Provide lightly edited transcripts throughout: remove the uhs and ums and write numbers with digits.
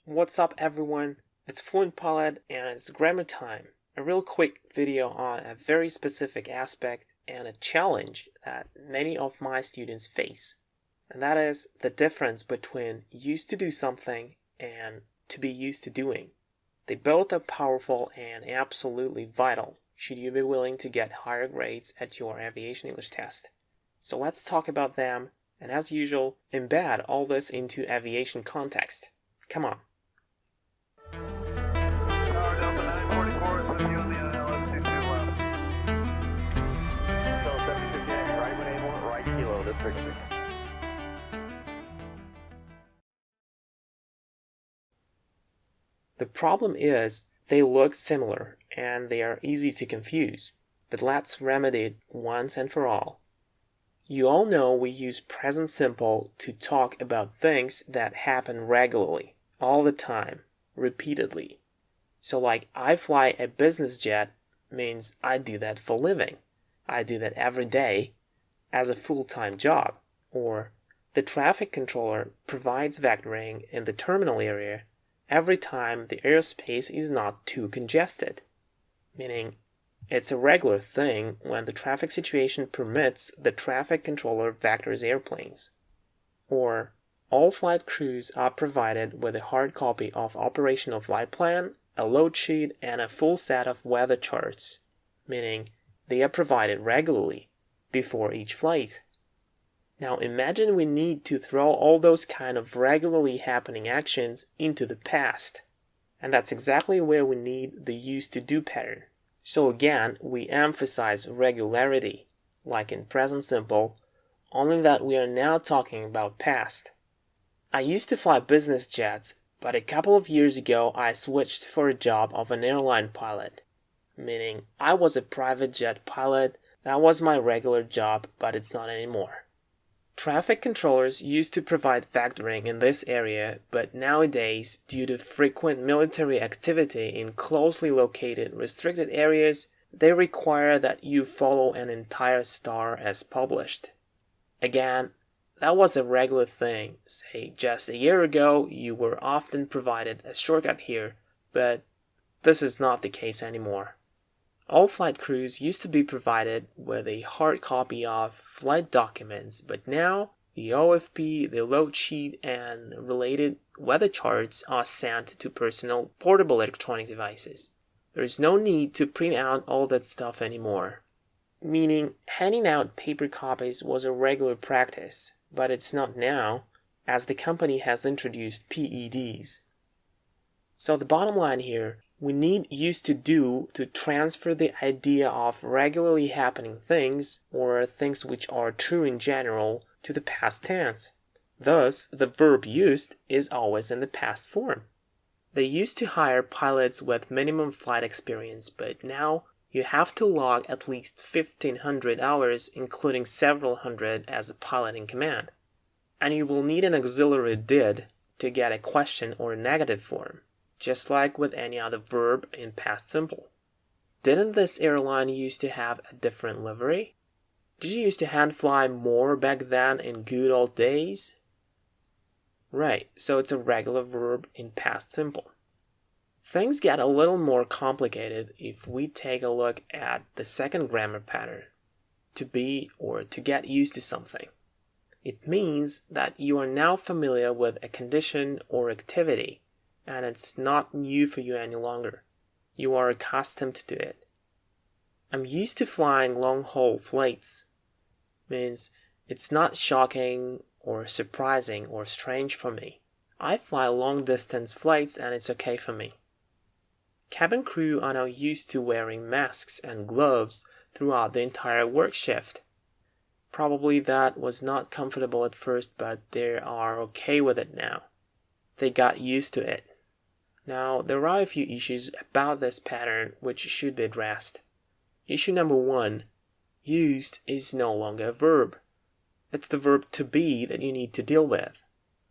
What's up everyone, it's Fluent Pilot and it's grammar time. A real quick video on a very specific aspect and a challenge that many of my students face. And that is the difference between used to do something and to be used to doing. They both are powerful and absolutely vital should you be willing to get higher grades at your aviation English test. So let's talk about them and as usual, embed all this into aviation context. Come on. The problem is they look similar and they are easy to confuse, but let's remedy it once and for all. You all know we use present simple to talk about things that happen regularly, all the time, repeatedly. So like I fly a business jet means I do that for a living. I do that every day as a full-time job. Or the traffic controller provides vectoring in the terminal area every time the airspace is not too congested. Meaning it's a regular thing when the traffic situation permits the traffic controller vectors airplanes. Or all flight crews are provided with a hard copy of operational flight plan, a load sheet, and a full set of weather charts, meaning they are provided regularly before each flight. Now imagine we need to throw all those kind of regularly happening actions into the past. And that's exactly where we need the used to do pattern. So again, we emphasize regularity, like in present simple, only that we are now talking about past. I used to fly business jets, but a couple of years ago I switched for a job of an airline pilot. Meaning I was a private jet pilot, that was my regular job, but it's not anymore. Traffic controllers used to provide vectoring in this area, but nowadays, due to frequent military activity in closely located restricted areas, they require that you follow an entire star as published. Again, that was a regular thing. Say, just a year ago, you were often provided a shortcut here, but this is not the case anymore. All flight crews used to be provided with a hard copy of flight documents, but now the OFP, the load sheet, and related weather charts are sent to personal portable electronic devices. There is no need to print out all that stuff anymore. Meaning, handing out paper copies was a regular practice, but it's not now, as the company has introduced PEDs. So the bottom line here, we need used to do to transfer the idea of regularly happening things, or things which are true in general, to the past tense. Thus, the verb used is always in the past form. They used to hire pilots with minimum flight experience, but now you have to log at least 1,500 hours, including several hundred as a pilot in command. And you will need an auxiliary did to get a question or negative form, just like with any other verb in past simple. Didn't this airline used to have a different livery? Did you used to hand fly more back then in good old days? Right, so it's a regular verb in past simple. Things get a little more complicated if we take a look at the second grammar pattern, to be or to get used to something. It means that you are now familiar with a condition or activity, and it's not new for you any longer. You are accustomed to it. I'm used to flying long-haul flights. Means it's not shocking or surprising or strange for me. I fly long-distance flights and it's okay for me. Cabin crew are now used to wearing masks and gloves throughout the entire work shift. Probably that was not comfortable at first, but they are okay with it now. They got used to it. Now, there are a few issues about this pattern which should be addressed. Issue number 1. Used is no longer a verb. It's the verb to be that you need to deal with.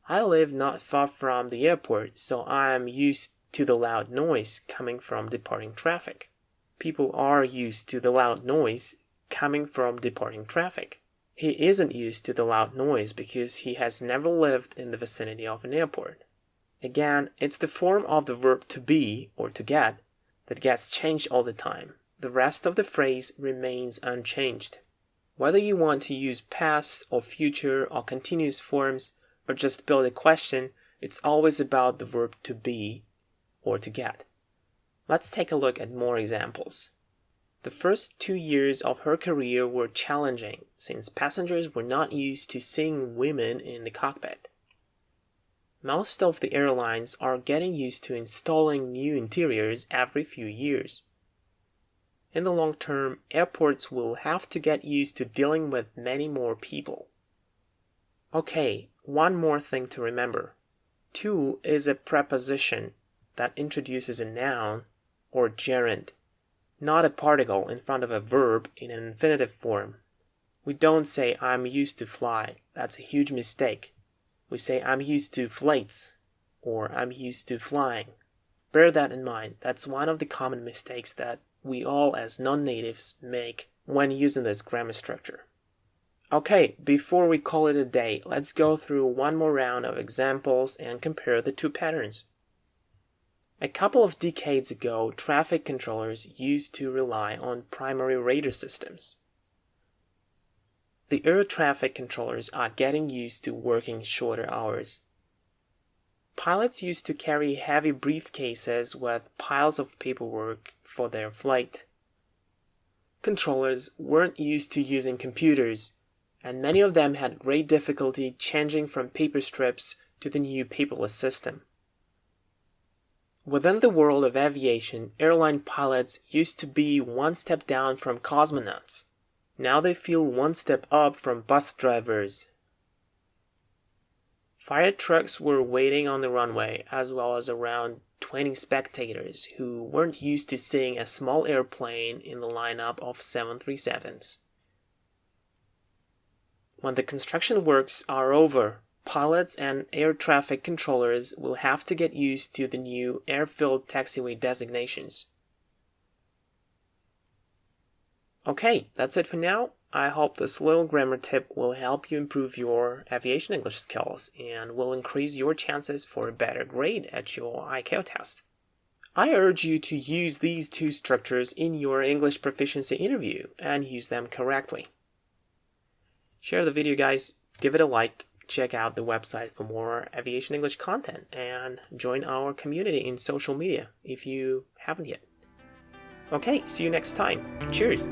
I live not far from the airport, so I am used to the loud noise coming from departing traffic. People are used to the loud noise coming from departing traffic. He isn't used to the loud noise because he has never lived in the vicinity of an airport. Again, it's the form of the verb to be or to get that gets changed all the time. The rest of the phrase remains unchanged. Whether you want to use past or future or continuous forms or just build a question, it's always about the verb to be or to get. Let's take a look at more examples. The first 2 years of her career were challenging since passengers were not used to seeing women in the cockpit. Most of the airlines are getting used to installing new interiors every few years. In the long term, airports will have to get used to dealing with many more people. Okay, one more thing to remember. To is a preposition that introduces a noun or gerund, not a particle in front of a verb in an infinitive form. We don't say I'm used to fly. That's a huge mistake. We say I'm used to flights or I'm used to flying. Bear that in mind. That's one of the common mistakes that we all as non-natives make when using this grammar structure. Okay, before we call it a day, let's go through one more round of examples and compare the two patterns. A couple of decades ago, traffic controllers used to rely on primary radar systems. The air traffic controllers are getting used to working shorter hours. Pilots used to carry heavy briefcases with piles of paperwork for their flight. Controllers weren't used to using computers, and many of them had great difficulty changing from paper strips to the new paperless system. Within the world of aviation, airline pilots used to be one step down from cosmonauts. Now they feel one step up from bus drivers. Fire trucks were waiting on the runway, as well as around 20 spectators who weren't used to seeing a small airplane in the lineup of 737s. When the construction works are over, pilots and air traffic controllers will have to get used to the new airfield taxiway designations. Okay, that's it for now. I hope this little grammar tip will help you improve your aviation English skills and will increase your chances for a better grade at your ICAO test. I urge you to use these two structures in your English proficiency interview and use them correctly. Share the video, guys. Give it a like. Check out the website for more aviation English content and join our community in social media if you haven't yet. Okay, see you next time. Cheers!